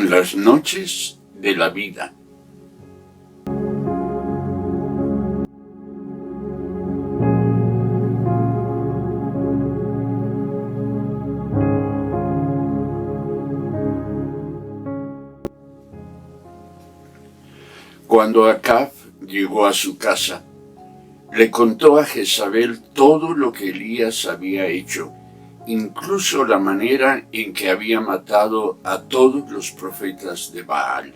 En las noches de la vida. Cuando Acab llegó a su casa, le contó a Jezabel todo lo que Elías había hecho, incluso la manera en que había matado a todos los profetas de Baal.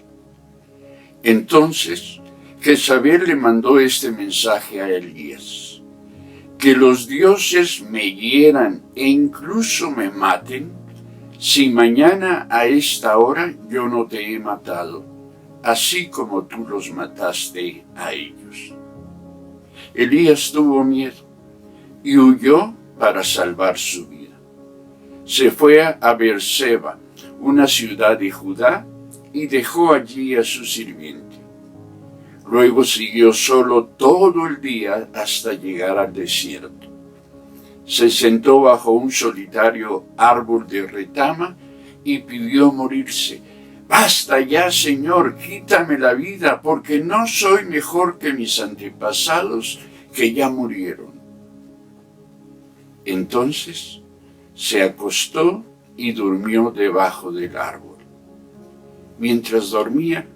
Entonces Jezabel le mandó este mensaje a Elías: que los dioses me hieran e incluso me maten, si mañana a esta hora yo no te he matado, así como tú los mataste a ellos. Elías tuvo miedo y huyó para salvar su vida. Se fue a Beerseba, una ciudad de Judá, y dejó allí a su sirviente. Luego siguió solo todo el día hasta llegar al desierto. Se sentó bajo un solitario árbol de retama y pidió morirse. «Basta ya, Señor, quítame la vida, porque no soy mejor que mis antepasados que ya murieron». Entonces se acostó y durmió debajo del árbol. Mientras dormía,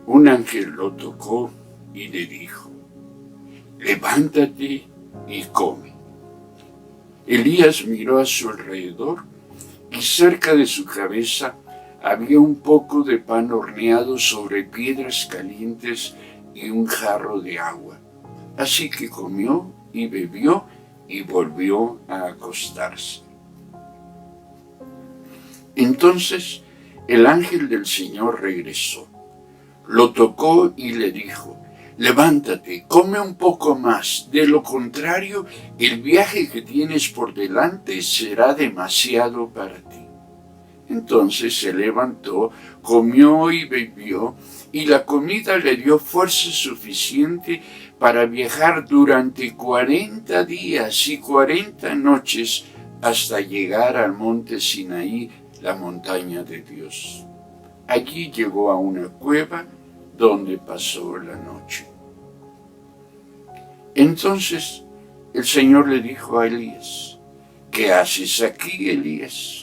un ángel lo tocó y le dijo: «Levántate y come». Elías miró a su alrededor y cerca de su cabeza había un poco de pan horneado sobre piedras calientes y un jarro de agua. Así que comió y bebió y volvió a acostarse. Entonces el ángel del Señor regresó, lo tocó y le dijo: «Levántate, come un poco más, de lo contrario, el viaje que tienes por delante será demasiado para ti». Entonces se levantó, comió y bebió, y la comida le dio fuerza suficiente para viajar durante 40 días y 40 noches hasta llegar al monte Sinaí, la montaña de Dios. Allí llegó a una cueva donde pasó la noche. Entonces el Señor le dijo a Elías: «¿Qué haces aquí, Elías?».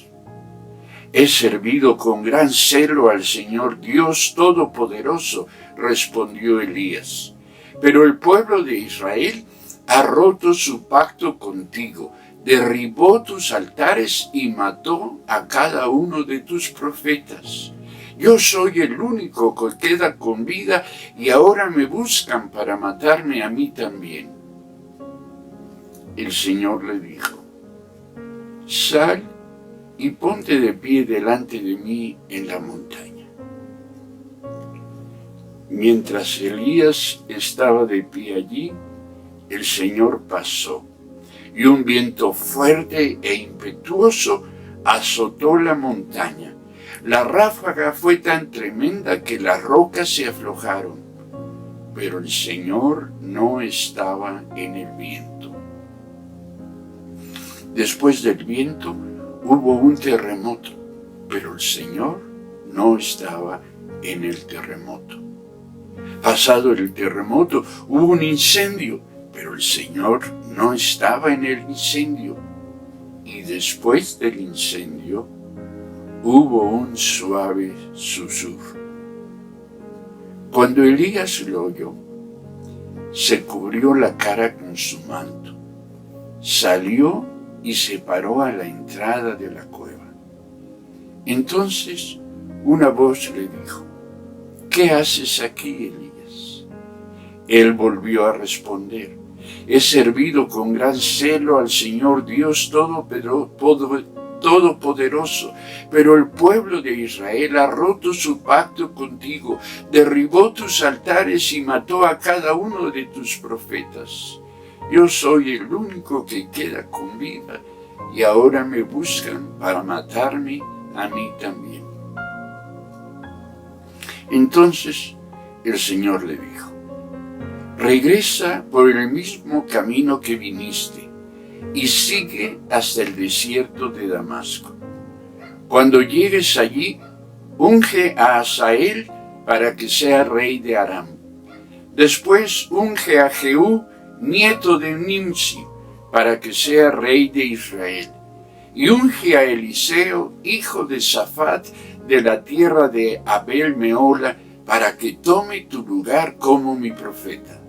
«He servido con gran celo al Señor Dios Todopoderoso», respondió Elías, «pero el pueblo de Israel ha roto su pacto contigo, derribó tus altares y mató a cada uno de tus profetas. Yo soy el único que queda con vida y ahora me buscan para matarme a mí también». El Señor le dijo: «Sal y ponte de pie delante de mí en la montaña». Mientras Elías estaba de pie allí, el Señor pasó, y un viento fuerte e impetuoso azotó la montaña. La ráfaga fue tan tremenda que las rocas se aflojaron, pero el Señor no estaba en el viento. Después del viento hubo un terremoto, pero el Señor no estaba en el terremoto. Pasado el terremoto hubo un incendio, pero el Señor no estaba en el incendio. Y después del incendio hubo un suave susurro. Cuando Elías lo oyó, se cubrió la cara con su manto, salió y se paró a la entrada de la cueva. Entonces una voz le dijo: «¿Qué haces aquí, Elías?». Él volvió a responder: «He servido con gran celo al Señor Dios Todopoderoso, pero el pueblo de Israel ha roto su pacto contigo, derribó tus altares y mató a cada uno de tus profetas. Yo soy el único que queda con vida y ahora me buscan para matarme a mí también». Entonces el Señor le dijo: «Regresa por el mismo camino que viniste y sigue hasta el desierto de Damasco. Cuando llegues allí, unge a Hazael para que sea rey de Aram. Después unge a Jehú, nieto de Nimsi, para que sea rey de Israel. Y unge a Eliseo, hijo de Safat, de la tierra de Abel Meola, para que tome tu lugar como mi profeta.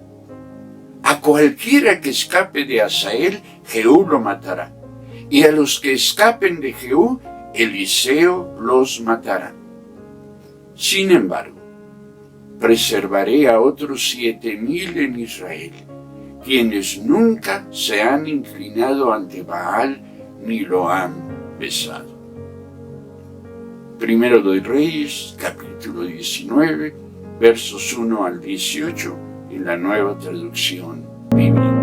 A cualquiera que escape de Hazael, Jehú lo matará. Y a los que escapen de Jehú, Eliseo los matará. Sin embargo, preservaré a otros 7,000 en Israel, quienes nunca se han inclinado ante Baal ni lo han besado. Primero de Reyes, capítulo 19, versos 1 al 18, en la Nueva Traducción Viviente.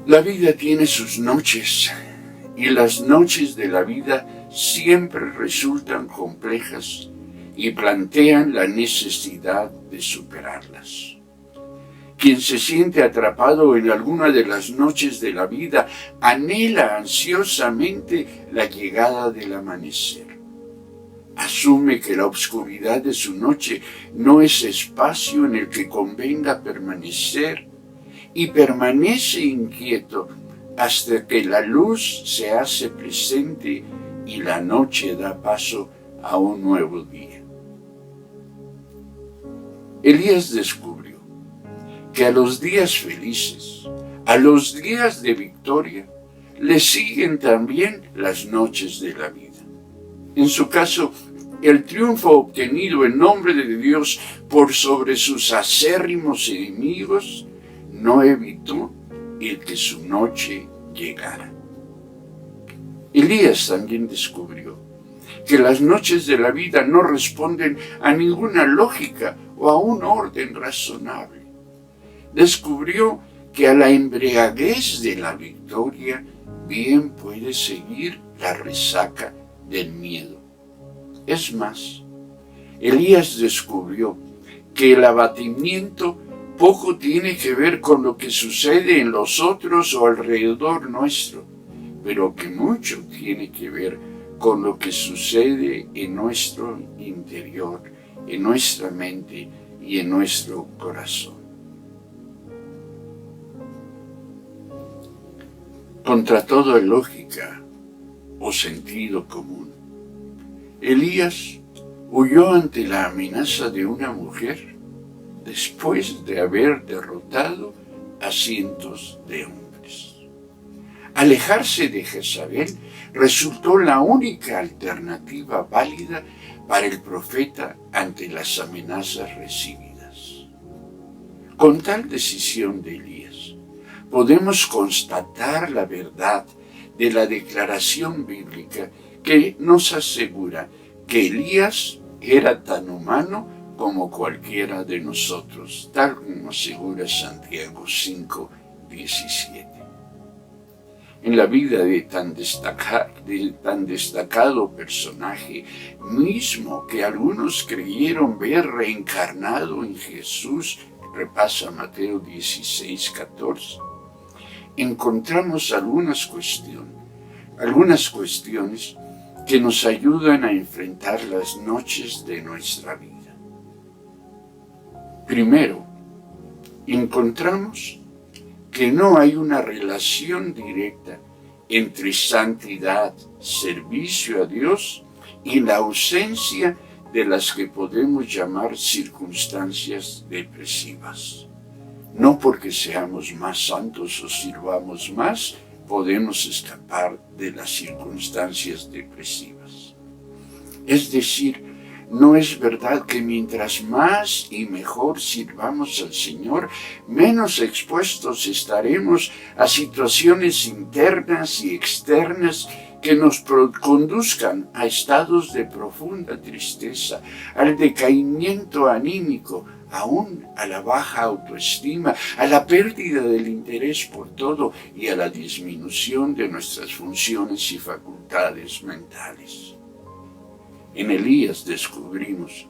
La vida tiene sus noches, y las noches de la vida siempre resultan complejas y plantean la necesidad de superarlas. Quien se siente atrapado en alguna de las noches de la vida anhela ansiosamente la llegada del amanecer. Asume que la oscuridad de su noche no es espacio en el que convenga permanecer y permanece inquieto hasta que la luz se hace presente y la noche da paso a un nuevo día. Elías descubrió que a los días felices, a los días de victoria, le siguen también las noches de la vida. En su caso, el triunfo obtenido en nombre de Dios por sobre sus acérrimos enemigos no evitó el que su noche llegara. Elías también descubrió que las noches de la vida no responden a ninguna lógica o a un orden razonable. Descubrió que a la embriaguez de la victoria bien puede seguir la resaca del miedo. Es más, Elías descubrió que el abatimiento poco tiene que ver con lo que sucede en los otros o alrededor nuestro, pero que mucho tiene que ver con lo que sucede en nuestro interior, en nuestra mente y en nuestro corazón. Contra toda lógica o sentido común, Elías huyó ante la amenaza de una mujer después de haber derrotado a cientos de hombres. Alejarse de Jezabel resultó la única alternativa válida para el profeta ante las amenazas recibidas. Con tal decisión de Elías, podemos constatar la verdad de la declaración bíblica que nos asegura que Elías era tan humano como cualquiera de nosotros, tal como asegura Santiago 5:17. En la vida de tan destacado personaje, mismo que algunos creyeron ver reencarnado en Jesús, repasa Mateo 16:14, encontramos algunas cuestiones que nos ayudan a enfrentar las noches de nuestra vida. Primero, encontramos que no hay una relación directa entre santidad, servicio a Dios y la ausencia de las que podemos llamar circunstancias depresivas. No porque seamos más santos o sirvamos más, podemos escapar de las circunstancias depresivas. Es decir, no es verdad que mientras más y mejor sirvamos al Señor, menos expuestos estaremos a situaciones internas y externas que nos conduzcan a estados de profunda tristeza, al decaimiento anímico, aún a la baja autoestima, a la pérdida del interés por todo y a la disminución de nuestras funciones y facultades mentales. En Elías descubrimos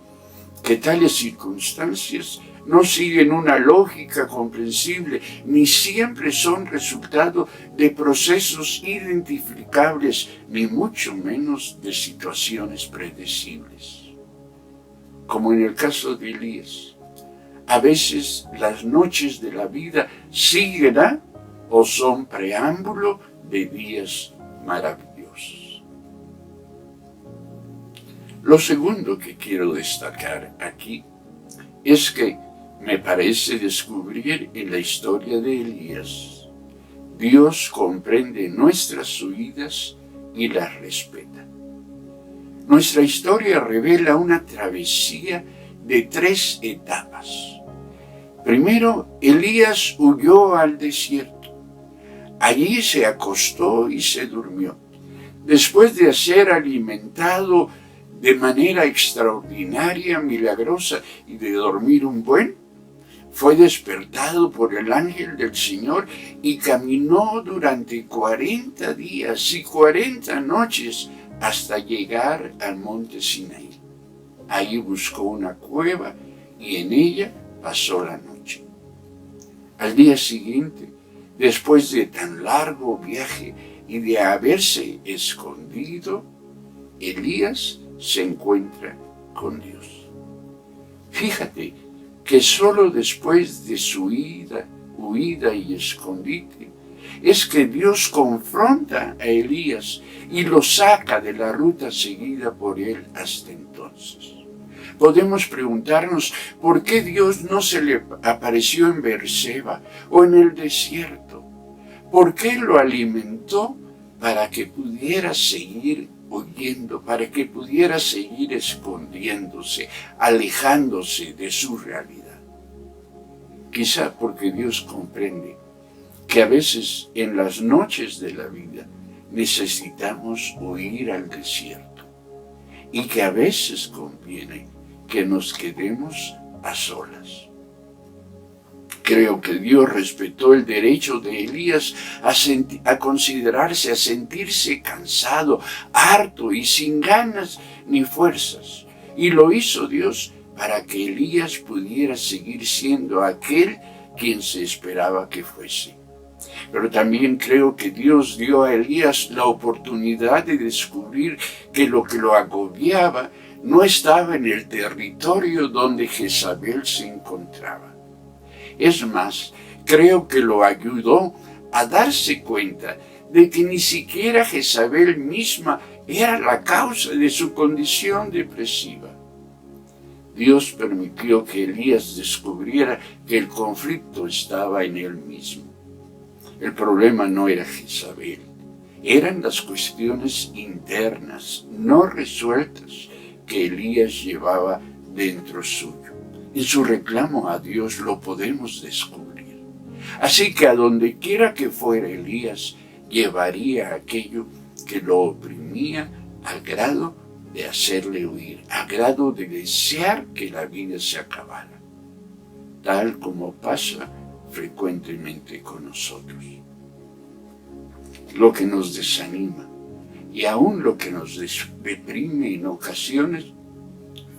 que tales circunstancias no siguen una lógica comprensible, ni siempre son resultado de procesos identificables, ni mucho menos de situaciones predecibles. Como en el caso de Elías, a veces las noches de la vida siguen o son preámbulo de días maravillosos. Lo segundo que quiero destacar aquí es que me parece descubrir en la historia de Elías, Dios comprende nuestras huidas y las respeta. Nuestra historia revela una travesía de 3 etapas. Primero, Elías huyó al desierto. Allí se acostó y se durmió. Después de ser alimentado de manera extraordinaria, milagrosa, y de dormir un buen, fue despertado por el ángel del Señor y caminó durante 40 días y 40 noches hasta llegar al monte Sinaí. Ahí buscó una cueva y en ella pasó la noche. Al día siguiente, después de tan largo viaje y de haberse escondido, Elías se encuentra con Dios. Fíjate que solo después de su huida y escondite, es que Dios confronta a Elías y lo saca de la ruta seguida por él hasta entonces. Podemos preguntarnos por qué Dios no se le apareció en Beerseba o en el desierto. ¿Por qué lo alimentó para que pudiera seguir huyendo, para que pudiera seguir escondiéndose, alejándose de su realidad? Quizá porque Dios comprende que a veces en las noches de la vida necesitamos huir al desierto y que a veces conviene que nos quedemos a solas. Creo que Dios respetó el derecho de Elías a considerarse, a sentirse cansado, harto y sin ganas ni fuerzas. Y lo hizo Dios para que Elías pudiera seguir siendo aquel quien se esperaba que fuese. Pero también creo que Dios dio a Elías la oportunidad de descubrir que lo que lo agobiaba no estaba en el territorio donde Jezabel se encontraba. Es más, creo que lo ayudó a darse cuenta de que ni siquiera Jezabel misma era la causa de su condición depresiva. Dios permitió que Elías descubriera que el conflicto estaba en él mismo. El problema no era Jezabel, eran las cuestiones internas, no resueltas, que Elías llevaba dentro suyo. En su reclamo a Dios lo podemos descubrir. Así que a donde quiera que fuera Elías, llevaría aquello que lo oprimía al grado de hacerle huir, al grado de desear que la vida se acabara, tal como pasa frecuentemente con nosotros. Lo que nos desanima y aún lo que nos deprime en ocasiones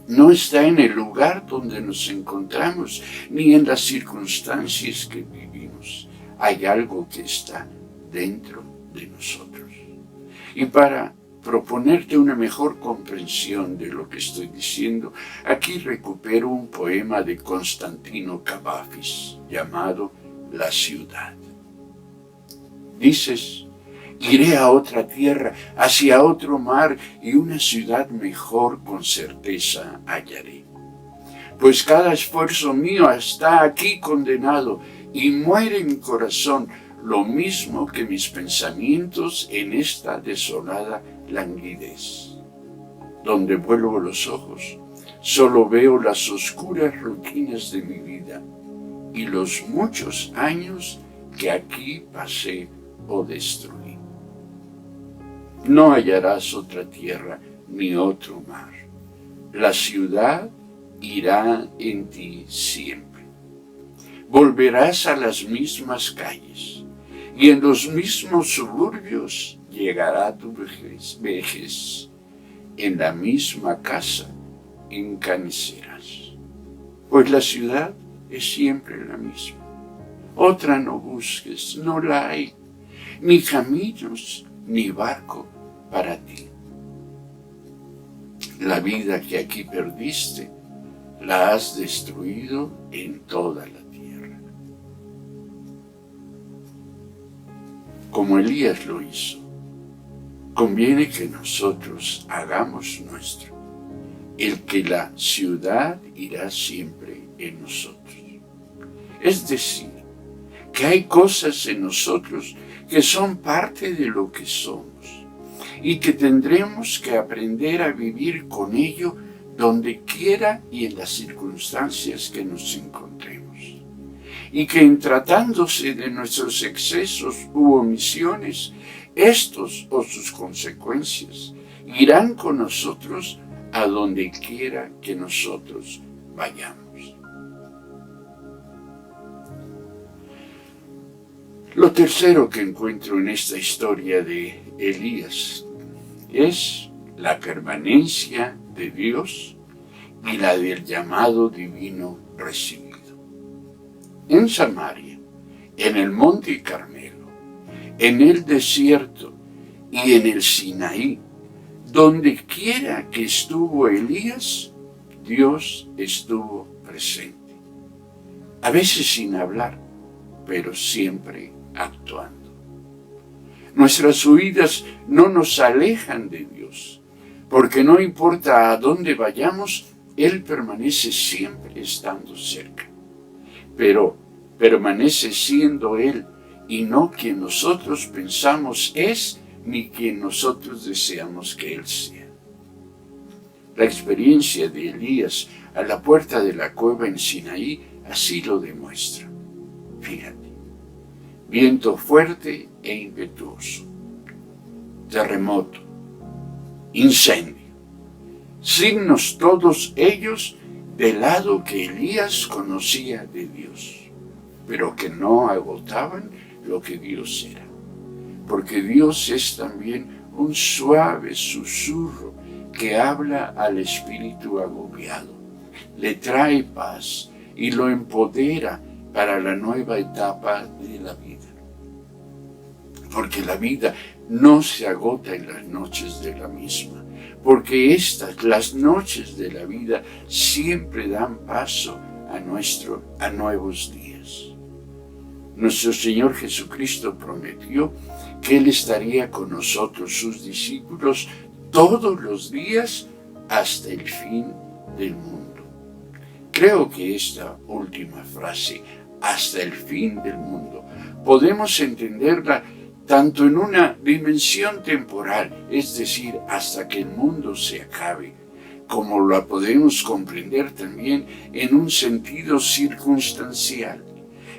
no está en el lugar donde nos encontramos ni en las circunstancias que vivimos. Hay algo que está dentro de nosotros. Y para proponerte una mejor comprensión de lo que estoy diciendo, aquí recupero un poema de Constantino Cavafis llamado La ciudad. Dices: iré a otra tierra, hacia otro mar, y una ciudad mejor con certeza hallaré. Pues cada esfuerzo mío está aquí condenado, y muere mi corazón, lo mismo que mis pensamientos en esta desolada languidez. Donde vuelvo los ojos, solo veo las oscuras rutinas de mi vida, y los muchos años que aquí pasé o destruí. No hallarás otra tierra ni otro mar. La ciudad irá en ti siempre. Volverás a las mismas calles y en los mismos suburbios llegará tu vejez. En la misma casa encanecerás. Pues la ciudad es siempre la misma. Otra no busques, no la hay, ni caminos, ni barco para ti. La vida que aquí perdiste, la has destruido en toda la tierra. Como Elías lo hizo, conviene que nosotros hagamos nuestro, el que la ciudad irá siempre en nosotros. Es decir, que hay cosas en nosotros que son parte de lo que somos y que tendremos que aprender a vivir con ello donde quiera y en las circunstancias que nos encontremos. Y que en tratándose de nuestros excesos u omisiones, estos o sus consecuencias irán con nosotros a donde quiera que nosotros vayamos. Lo tercero que encuentro en esta historia de Elías es la permanencia de Dios y la del llamado divino recibido. En Samaria, en el monte Carmelo, en el desierto y en el Sinaí, donde quiera que estuvo Elías, Dios estuvo presente. A veces sin hablar, pero siempre actuando. Nuestras huidas no nos alejan de Dios, porque no importa a dónde vayamos, Él permanece siempre estando cerca. Pero permanece siendo Él y no quien nosotros pensamos es ni quien nosotros deseamos que Él sea. La experiencia de Elías a la puerta de la cueva en Sinaí así lo demuestra. Fíjate, viento fuerte e impetuoso, terremoto, incendio, signos todos ellos del lado que Elías conocía de Dios, pero que no agotaban lo que Dios era, porque Dios es también un suave susurro que habla al espíritu agobiado, le trae paz y lo empodera para la nueva etapa de la vida. Porque la vida no se agota en las noches de la misma, porque las noches de la vida, siempre dan paso a nuevos días. Nuestro Señor Jesucristo prometió que Él estaría con nosotros, sus discípulos, todos los días hasta el fin del mundo. Creo que esta última frase, hasta el fin del mundo, podemos entenderla tanto en una dimensión temporal, es decir, hasta que el mundo se acabe, como la podemos comprender también en un sentido circunstancial.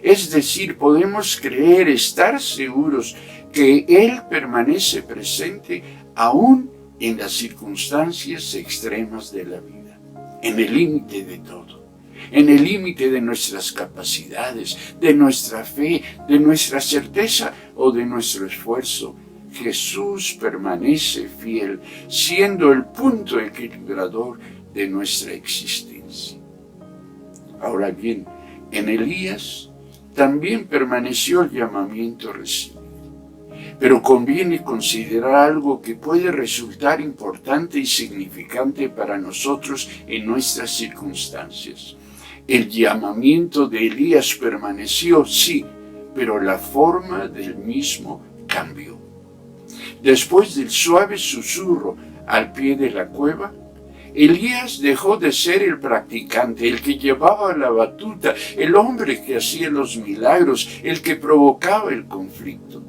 Es decir, podemos creer, estar seguros que Él permanece presente aún en las circunstancias extremas de la vida, en el límite de todo. En el límite de nuestras capacidades, de nuestra fe, de nuestra certeza o de nuestro esfuerzo, Jesús permanece fiel, siendo el punto equilibrador de nuestra existencia. Ahora bien, en Elías también permaneció el llamamiento recibido. Pero conviene considerar algo que puede resultar importante y significante para nosotros en nuestras circunstancias. El llamamiento de Elías permaneció, sí, pero la forma del mismo cambió. Después del suave susurro al pie de la cueva, Elías dejó de ser el practicante, el que llevaba la batuta, el hombre que hacía los milagros, el que provocaba el conflicto.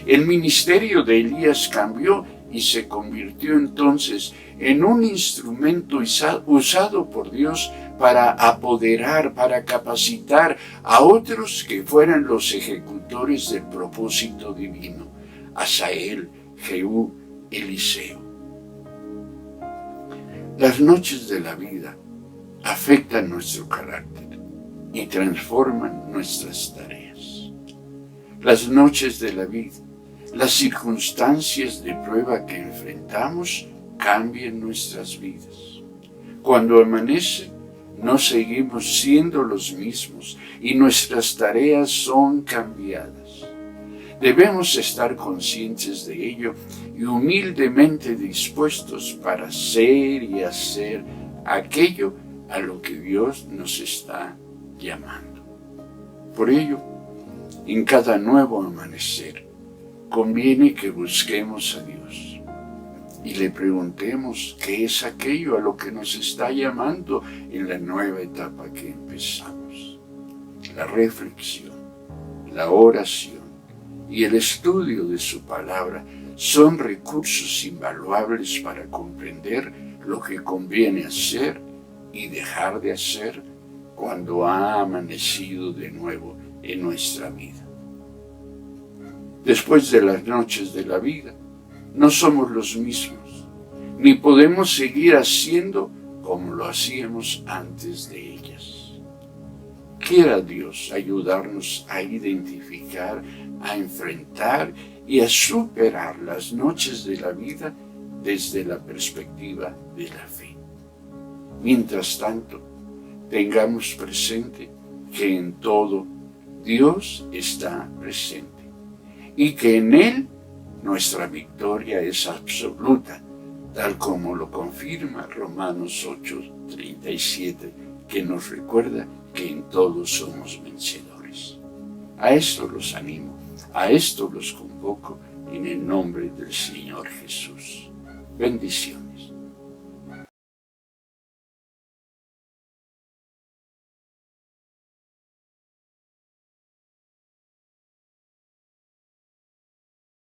El ministerio de Elías cambió y se convirtió entonces en un instrumento usado por Dios para apoderar, para capacitar a otros que fueran los ejecutores del propósito divino: Asael, Jehú, Eliseo. Las noches de la vida afectan nuestro carácter y transforman nuestras tareas. Las noches de la vida, las circunstancias de prueba que enfrentamos cambian nuestras vidas. Cuando amanece, no seguimos siendo los mismos y nuestras tareas son cambiadas. Debemos estar conscientes de ello y humildemente dispuestos para ser y hacer aquello a lo que Dios nos está llamando. Por ello, en cada nuevo amanecer, conviene que busquemos a Dios y le preguntemos qué es aquello a lo que nos está llamando en la nueva etapa que empezamos. La reflexión, la oración y el estudio de su palabra son recursos invaluables para comprender lo que conviene hacer y dejar de hacer cuando ha amanecido de nuevo en nuestra vida. Después de las noches de la vida, no somos los mismos, ni podemos seguir haciendo como lo hacíamos antes de ellas. Quiera Dios ayudarnos a identificar, a enfrentar y a superar las noches de la vida desde la perspectiva de la fe. Mientras tanto, tengamos presente que en todo Dios está presente y que en Él nuestra victoria es absoluta, tal como lo confirma Romanos 8:37, que nos recuerda que en todo somos vencedores. A esto los animo, a esto los convoco en el nombre del Señor Jesús. Bendiciones.